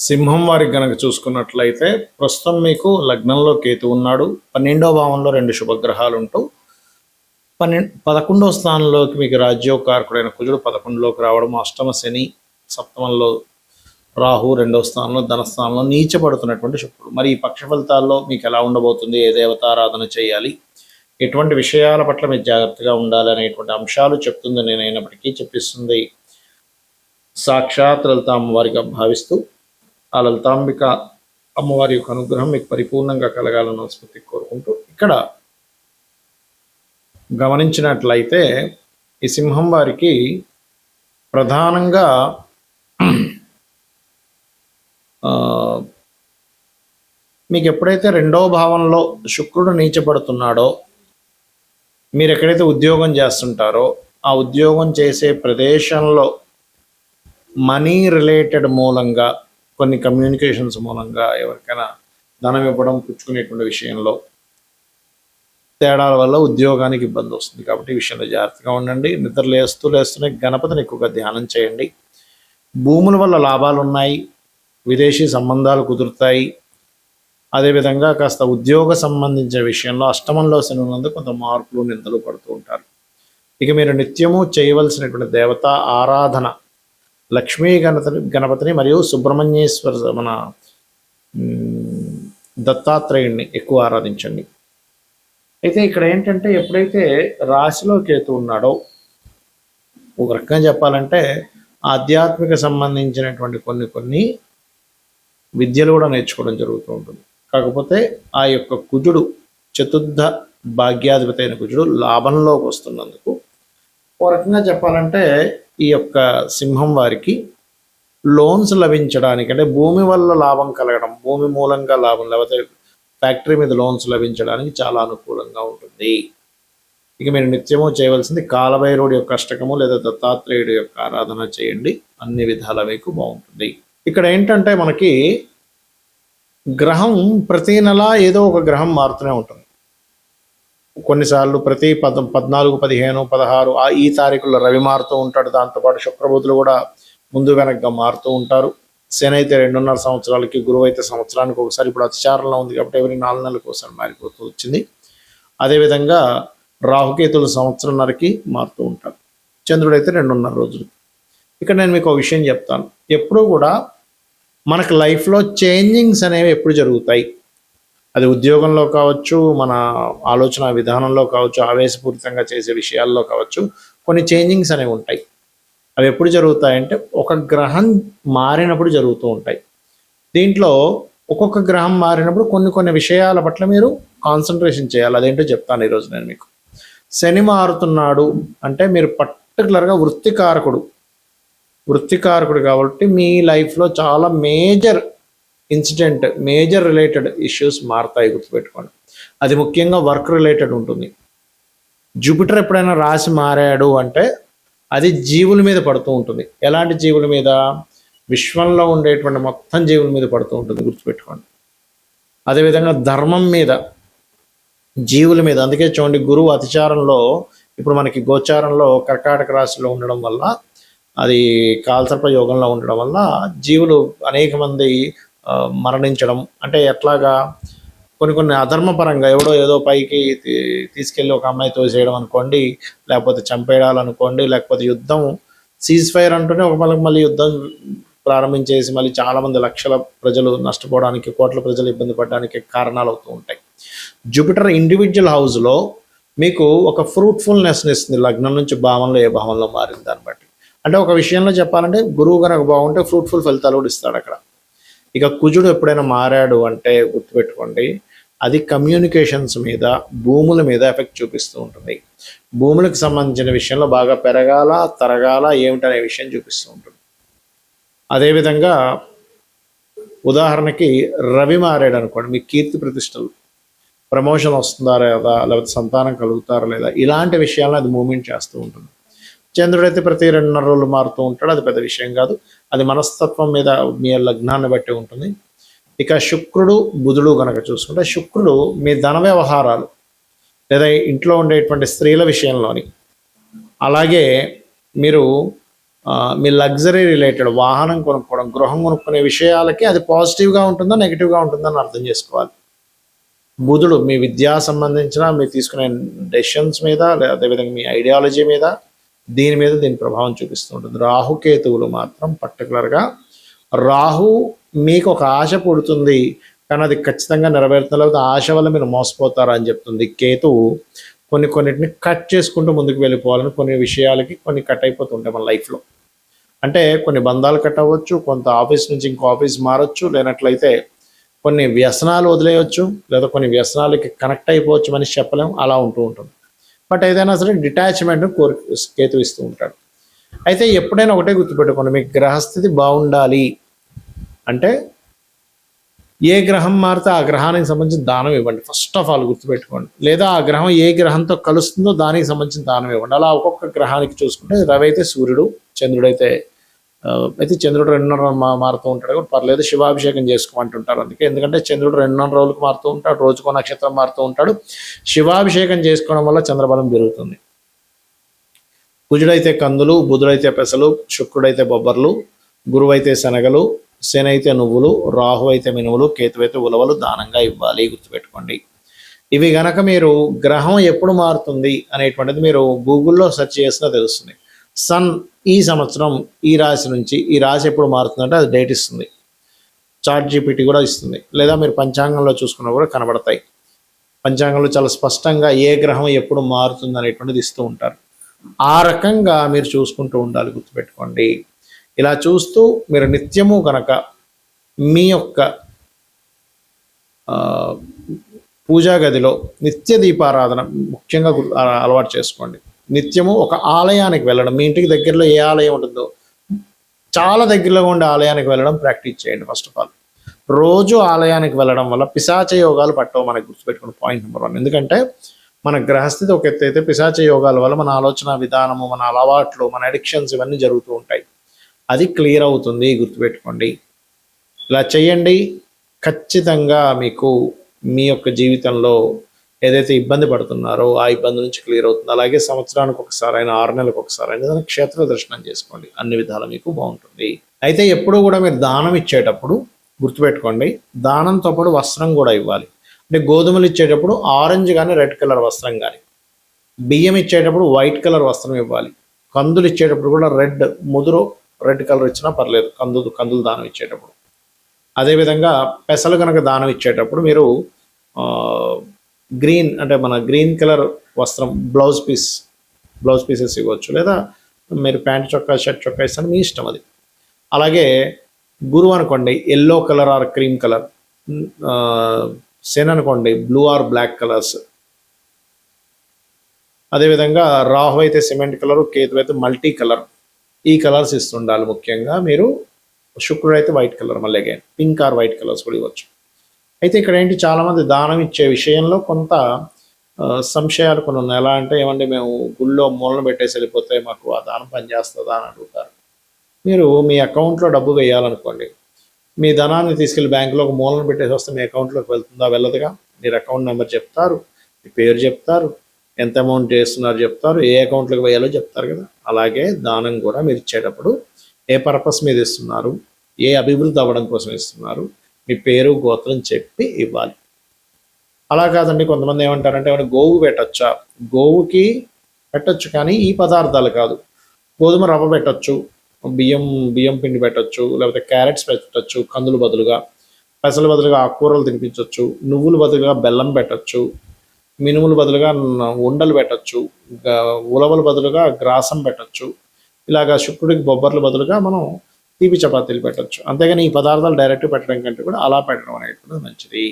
సింహం వారికి గనక చూసుకున్నట్లయితే ప్రస్తుతం మీకు లగ్నంలో కేతు ఉన్నాడు. 12వ భావంలో 2 శుభగ్రహాలు ఉంటూ 11వ స్థానంలోకి మీకు రాజ్యోకారకుడైన కుజుడు 11లోకి రావడం, అష్టమ శని, సప్తమంలో రాహు 2వ స్థానంలో, ధనస్థానంలో నీచపడుతున్నటువంటి శుక్రుడు. మరి ఈ పక్ష ఫలితాల్లో మీకు ఎలా ఉండబోతుంది, ఏ దేవతారాధన చేయాలి, ఎటువంటి విషయాల పట్ల మీరు జాగ్రత్తగా ఉండాలి అనేటువంటి అంశాలు చెప్తుంది నేనైనప్పటికీ చెప్పిస్తుంది సాక్షాత్ లలిత అమ్మవారిగా భావిస్తూ ఆ లలితాంబిక అమ్మవారి యొక్క అనుగ్రహం మీకు పరిపూర్ణంగా కలగాలని స్మృతి కోరుకుంటూ ఇక్కడ గమనించినట్లయితే ఈ సింహం వారికి ప్రధానంగా మీకు ఎప్పుడైతే 2వ భావంలో శుక్రుడు నీచపడుతున్నాడో, మీరు ఎక్కడైతే ఉద్యోగం చేస్తుంటారో ఆ ఉద్యోగం చేసే ప్రదేశంలో మనీ రిలేటెడ్ మూలంగా, కొన్ని కమ్యూనికేషన్స్ మూలంగా ఎవరికైనా ధనం ఇవ్వడం, పుచ్చుకునేటువంటి విషయంలో తేడాల వల్ల ఉద్యోగానికి ఇబ్బంది వస్తుంది. కాబట్టి ఈ విషయంలో జాగ్రత్తగా ఉండండి. నిద్ర లేస్తూనే గణపతిని ఎక్కువగా ధ్యానం చేయండి. భూముల వల్ల లాభాలు ఉన్నాయి, విదేశీ సంబంధాలు కుదురుతాయి. అదేవిధంగా కాస్త ఉద్యోగ సంబంధించిన విషయంలో అష్టమంలో శని ఉన్నందుకు కొంత మార్పులు నిందలు పడుతూ ఉంటారు. ఇక మీరు నిత్యము చేయవలసినటువంటి దేవత ఆరాధన లక్ష్మీ గణపతిని మరియు సుబ్రహ్మణ్యేశ్వర మన దత్తాత్రేయుడిని ఎక్కువ ఆరాధించండి. అయితే ఇక్కడ ఏంటంటే ఎప్పుడైతే రాశిలో కేతు ఉన్నాడో, ఒక రకంగా చెప్పాలంటే ఆధ్యాత్మిక సంబంధించినటువంటి కొన్ని విద్యలు కూడా నేర్చుకోవడం జరుగుతూ ఉంటుంది. కాకపోతే ఆ యొక్క కుజుడు, చతుర్థ భాగ్యాధిపతి అయిన కుజుడు లాభంలోకి వస్తున్నందుకు ఒక రకంగా చెప్పాలంటే ఈ యొక్క సింహం వారికి లోన్స్ లభించడానికి, అంటే భూమి వల్ల లాభం కలగడం, భూమి మూలంగా లాభం, లేకపోతే ఫ్యాక్టరీ మీద లోన్స్ లభించడానికి చాలా అనుకూలంగా ఉంటుంది. ఇక మీరు నిత్యము చేయవలసింది కాలభైరవుడి యొక్క అష్టకము లేదా దత్తాత్రేయుడి యొక్క ఆరాధన చేయండి. అన్ని విధాల మీకు బాగుంటుంది. ఇక్కడ ఏంటంటే మనకి గ్రహం ప్రతి నెల ఏదో ఒక గ్రహం మారుతూనే ఉంటుంది. కొన్నిసార్లు ప్రతి 14, 15, 16 ఈ తారీఖుల్లో రవి మారుతూ ఉంటాడు. దాంతోపాటు శుక్రబుధులు కూడా ముందు వెనక్గా మారుతూ ఉంటారు. శని అయితే 2.5 సంవత్సరాలకి, గురువు అయితే సంవత్సరానికి ఒకసారి, ఇప్పుడు అతిచారంలో ఉంది కాబట్టి ఎవరి 4 నెలలకు ఒకసారి మారిపోతూ వచ్చింది. అదేవిధంగా రాహుకేతులు సంవత్సరంన్నరకి మారుతూ ఉంటారు. చంద్రుడు అయితే 2.5 రోజులు. ఇక్కడ నేను మీకు ఒక విషయం చెప్తాను. ఎప్పుడూ కూడా మనకు లైఫ్లో చేంజింగ్స్ అనేవి ఎప్పుడు జరుగుతాయి, అది ఉద్యోగంలో కావచ్చు, మన ఆలోచన విధానంలో కావచ్చు, ఆవేశపూరితంగా చేసే విషయాల్లో కావచ్చు, కొన్ని చేంజింగ్స్ అనేవి ఉంటాయి. అవి ఎప్పుడు జరుగుతాయంటే ఒక గ్రహం మారినప్పుడు జరుగుతూ ఉంటాయి. దీంట్లో ఒక్కొక్క గ్రహం మారినప్పుడు కొన్ని విషయాల పట్ల మీరు కాన్సన్ట్రేషన్ చేయాలి. అదేంటో చెప్తాను ఈరోజు నేను మీకు. శని మారుతున్నాడు అంటే మీరు పర్టికులర్గా వృత్తికారకుడు కాబట్టి మీ లైఫ్లో చాలా మేజర్ రిలేటెడ్ ఇష్యూస్ మారుతాయి, గుర్తుపెట్టుకోండి. అది ముఖ్యంగా వర్క్ రిలేటెడ్ ఉంటుంది. జూపిటర్ ఎప్పుడైనా రాశి మారాడు అంటే అది జీవుల మీద పడుతూ ఉంటుంది. ఎలాంటి జీవుల మీద? విశ్వంలో ఉండేటువంటి మొత్తం జీవుల మీద పడుతూ ఉంటుంది, గుర్తుపెట్టుకోండి. అదేవిధంగా ధర్మం మీద, జీవుల మీద. అందుకే చూడండి, గురువు అతిచారంలో ఇప్పుడు మనకి గోచారంలో కర్కాటక రాశిలో ఉండడం వల్ల, అది కాలసర్ప యోగంలో ఉండడం వల్ల జీవులు అనేక మంది మరణించడం, అంటే ఎట్లాగా కొన్ని అధర్మపరంగా ఎవడో ఏదో పైకి తీసుకెళ్ళి ఒక అమ్మాయి తోసేయడం అనుకోండి, లేకపోతే చంపేయాలనుకోండి, లేకపోతే యుద్ధం సీజ్ ఫైర్ అంటూనే ఒక మళ్ళీ యుద్ధం ప్రారంభించేసి మళ్ళీ చాలామంది లక్షల ప్రజలు నష్టపోవడానికి, కోట్ల ప్రజలు ఇబ్బంది పడడానికి కారణాలు అవుతూ ఉంటాయి. జూపిటర్ ఇండివిజువల్ హౌస్లో మీకు ఒక ఫ్రూట్ఫుల్నెస్ని ఇస్తుంది, లగ్నం నుంచి భావంలో ఏ భావంలో మారింది దాన్ని బట్టి. అంటే ఒక విషయంలో చెప్పాలంటే గురువు కనుక బాగుంటే ఫ్రూట్ఫుల్ ఫలితాలు కూడా ఇస్తాడు అక్కడ. ఇక కుజుడు ఎప్పుడైనా మారాడు అంటే గుర్తుపెట్టుకోండి, అది కమ్యూనికేషన్స్ మీద, భూముల మీద ఎఫెక్ట్ చూపిస్తూ ఉంటుంది. భూములకు సంబంధించిన విషయంలో బాగా పెరగాల, తరగాల ఏమిటనే విషయం చూపిస్తూ ఉంటుంది. అదేవిధంగా ఉదాహరణకి రవి మారాడు అనుకోండి, మీ కీర్తి ప్రతిష్టలు, ప్రమోషన్ వస్తుందా లేదా, లేకపోతే సంతానం కలుగుతారా లేదా, ఇలాంటి విషయాలను అది మూమెంట్ చేస్తూ ఉంటుంది. చంద్రుడైతే ప్రతి 2.5 రోజులు మారుతూ ఉంటాడు, అది పెద్ద విషయం కాదు. అది మనస్తత్వం మీద, మీ లగ్నాన్ని బట్టి ఉంటుంది. ఇక శుక్రుడు, బుధుడు కనుక చూసుకుంటే, శుక్రుడు మీ ధన వ్యవహారాలు లేదా ఇంట్లో ఉండేటువంటి స్త్రీల విషయంలోని, అలాగే మీరు మీ లగ్జరీ రిలేటెడ్ వాహనం కొనుక్కోవడం, గృహం కొనుక్కునే విషయాలకి అది పాజిటివ్గా ఉంటుందా నెగిటివ్గా ఉంటుందా అని అర్థం చేసుకోవాలి. బుధుడు మీ విద్యా సంబంధించిన మీరు తీసుకునే డెసిషన్స్ మీద, అదేవిధంగా మీ ఐడియాలజీ మీద, దీని ప్రభావం చూపిస్తూ ఉంటుంది. రాహుకేతువులు మాత్రం పర్టికులర్గా రాహు మీకు ఒక ఆశ పుడుతుంది కానీ అది ఖచ్చితంగా నెరవేరుతుంది, లేకపోతే ఆశ వల్ల మీరు మోసపోతారా అని చెప్తుంది. కేతువు కొన్నిటిని కట్ చేసుకుంటూ ముందుకు వెళ్ళిపోవాలని, కొన్ని విషయాలకి కొన్ని కట్ అయిపోతుంటాయి మన లైఫ్లో. అంటే కొన్ని బంధాలు కట్ అవ్వచ్చు, కొంత ఆఫీస్ నుంచి ఇంకో ఆఫీస్ మారచ్చు, లేనట్లయితే కొన్ని వ్యసనాలు వదిలేయచ్చు, లేదా కొన్ని వ్యసనాలకి కనెక్ట్ అయిపోవచ్చు, మనిషి చెప్పలేము, అలా ఉంటూ ఉంటుంది. బట్ ఏదైనా సరే డిటాచ్మెంట్ కేతు ఇస్తూ ఉంటాడు. అయితే ఎప్పుడైనా ఒకటే గుర్తుపెట్టుకోండి, మీకు గ్రహస్థితి బాగుండాలి అంటే ఏ గ్రహం మారితే ఆ గ్రహానికి సంబంధించిన దానం ఇవ్వండి, ఫస్ట్ ఆఫ్ ఆల్ గుర్తుపెట్టుకోండి. లేదా ఆ గ్రహం ఏ గ్రహంతో కలుస్తుందో దానికి సంబంధించిన దానం ఇవ్వండి. అలా ఒక్కొక్క గ్రహానికి చూసుకుంటే రవి అయితే సూర్యుడు, చంద్రుడైతే చంద్రుడు 2.5 మారుతూ ఉంటాడు కూడా పర్లేదు, శివాభిషేకం చేసుకోమంటుంటారు. అందుకే ఎందుకంటే చంద్రుడు 2.5 రోజులకు మారుతూ ఉంటాడు, రోజుకో నక్షత్రం మారుతూ ఉంటాడు. శివాభిషేకం చేసుకోవడం వల్ల చంద్రబలం పెరుగుతుంది. కుజుడైతే కందులు, బుధుడైతే పెసలు, శుక్రుడైతే బొబ్బర్లు, గురువైతే శనగలు, శని అయితే నువ్వులు, రాహు అయితే మినువులు, కేతు అయితే ఉలవలు దానంగా ఇవ్వాలి, గుర్తుపెట్టుకోండి. ఇవి గనక మీరు గ్రహం ఎప్పుడు మారుతుంది అనేటువంటిది మీరు గూగుల్లో సెర్చ్ చేసినా తెలుస్తుంది. సన్ ఈ సంవత్సరం ఈ రాశి నుంచి ఈ రాశి ఎప్పుడు మారుతుందంటే అది డేట్ ఇస్తుంది. చాట్ జీపీటీ కూడా ఇస్తుంది, లేదా మీరు పంచాంగంలో చూసుకున్నా కూడా కనబడతాయి. పంచాంగంలో చాలా స్పష్టంగా ఏ గ్రహం ఎప్పుడు మారుతుంది అనేటువంటిది ఇస్తూ ఉంటారు. ఆ రకంగా మీరు చూసుకుంటూ ఉండాలి, గుర్తుపెట్టుకోండి. ఇలా చూస్తూ మీరు నిత్యము కనుక మీ యొక్క పూజా గదిలో నిత్య దీపారాధన ముఖ్యంగా అలవాటు చేసుకోండి. నిత్యము ఒక ఆలయానికి వెళ్ళడం, మీ ఇంటికి దగ్గరలో ఏ ఆలయం ఉంటుందో చాలా దగ్గరలో ఉండే ఆలయానికి వెళ్ళడం ప్రాక్టీస్ చేయండి. ఫస్ట్ ఆఫ్ ఆల్ రోజు ఆలయానికి వెళ్ళడం వల్ల పిశాచ యోగాలు పట్టవు, మనకు గుర్తుపెట్టుకున్న పాయింట్ నెంబర్ 1. ఎందుకంటే మన గ్రహస్థితి ఒక ఎత్తు అయితే పిశాచ యోగాల వల్ల మన ఆలోచన విధానము, మన అలవాట్లు, మన అడిక్షన్స్ ఇవన్నీ జరుగుతూ ఉంటాయి. అది క్లియర్ అవుతుంది, గుర్తుపెట్టుకోండి. ఇలా చేయండి, ఖచ్చితంగా మీకు మీ యొక్క జీవితంలో ఏదైతే ఇబ్బంది పడుతున్నారో ఆ ఇబ్బంది నుంచి క్లియర్ అవుతుంది. అలాగే సంవత్సరానికి ఒకసారి అయినా 6 నెలలకు ఒకసారి అయినా క్షేత్ర దర్శనం చేసుకోండి, అన్ని విధాలు మీకు బాగుంటుంది. అయితే ఎప్పుడు కూడా మీరు దానం ఇచ్చేటప్పుడు గుర్తుపెట్టుకోండి, దానంతో పాటు వస్త్రం కూడా ఇవ్వాలి. అంటే గోధుమలు ఇచ్చేటప్పుడు ఆరెంజ్ కానీ రెడ్ కలర్ వస్త్రం కానీ, బియ్యం ఇచ్చేటప్పుడు వైట్ కలర్ వస్త్రం ఇవ్వాలి. కందులు ఇచ్చేటప్పుడు కూడా ముదురు రెడ్ కలర్ ఇచ్చినా పర్లేదు, కందులు దానం ఇచ్చేటప్పుడు. అదేవిధంగా పెసలు కనుక దానం ఇచ్చేటప్పుడు మీరు గ్రీన్ అంటే మన గ్రీన్ కలర్ వస్త్రం బ్లౌజ్ పీసెస్ ఇవ్వచ్చు, లేదా మీరు ప్యాంట్ చొక్కా షర్ట్ చొక్కా ఇస్తాను, మీ ఇష్టం అది. అలాగే గురువు అనుకోండి yellow colour or cream colour, శని అనుకోండి బ్లూ ఆర్ బ్లాక్ కలర్స్. అదేవిధంగా రాహు అయితే సిమెంట్ కలరు, కేతు అయితే మల్టీ కలర్, ఈ కలర్స్ ఇస్తుండాలి. ముఖ్యంగా మీరు శుక్రుడు అయితే వైట్ కలర్, మళ్ళీ again pink are white colours కూడా ఇవ్వచ్చు. అయితే ఇక్కడ ఏంటి, చాలామంది దానం ఇచ్చే విషయంలో కొంత సంశయాలు కొన్ని ఉన్నాయి. ఎలా అంటే ఏమంటే మేము గుళ్ళో మూలను పెట్టేసి వెళ్ళిపోతే మాకు ఆ దానం పనిచేస్తుందా అని అడుగుతారు. మీరు మీ అకౌంట్లో డబ్బు వేయాలనుకోండి, మీ ధనాన్ని తీసుకెళ్లి బ్యాంకులో ఒక మూలను పెట్టేసి వస్తే మీ అకౌంట్లోకి వెళ్తుందా? వెళ్ళదుగా. మీరు అకౌంట్ నెంబర్ చెప్తారు, మీ పేరు చెప్తారు, ఎంత అమౌంట్ చేస్తున్నారు చెప్తారు, ఏ అకౌంట్లోకి వేయాలో చెప్తారు కదా. అలాగే దానం కూడా మీరు ఇచ్చేటప్పుడు ఏ పర్పస్ మీద ఇస్తున్నారు, ఏ అభివృద్ధి అవ్వడం కోసం ఇస్తున్నారు, మీ పేరు గోత్రం చెప్పి ఇవ్వాలి. అలా కాదండి, కొంతమంది ఏమంటారంటే ఏమైనా గోవు పెట్టచ్చా? గోవుకి పెట్టచ్చు, కానీ ఈ పదార్థాలు కాదు. గోధుమ రవ్వ పెట్టచ్చు, బియ్యం పిండి పెట్టచ్చు, లేకపోతే క్యారెట్స్ పెట్టచ్చు కందులు బదులుగా, పెసలు బదులుగా ఆకుకూరలు తినిపించవచ్చు, నువ్వులు బదులుగా బెల్లం పెట్టచ్చు, మినుములు బదులుగా ఉండలు పెట్టచ్చు, ఉలవలు బదులుగా గ్రాసం పెట్టచ్చు. ఇలాగా శుక్రుడికి బొబ్బర్లు బదులుగా మనం తీపి చపాతీలు పెట్టచ్చు. అంతేగాని ఈ పదార్థాలు డైరెక్ట్ పెట్టడం కంటే కూడా అలా పెట్టడం అనేటువంటిది మంచిది.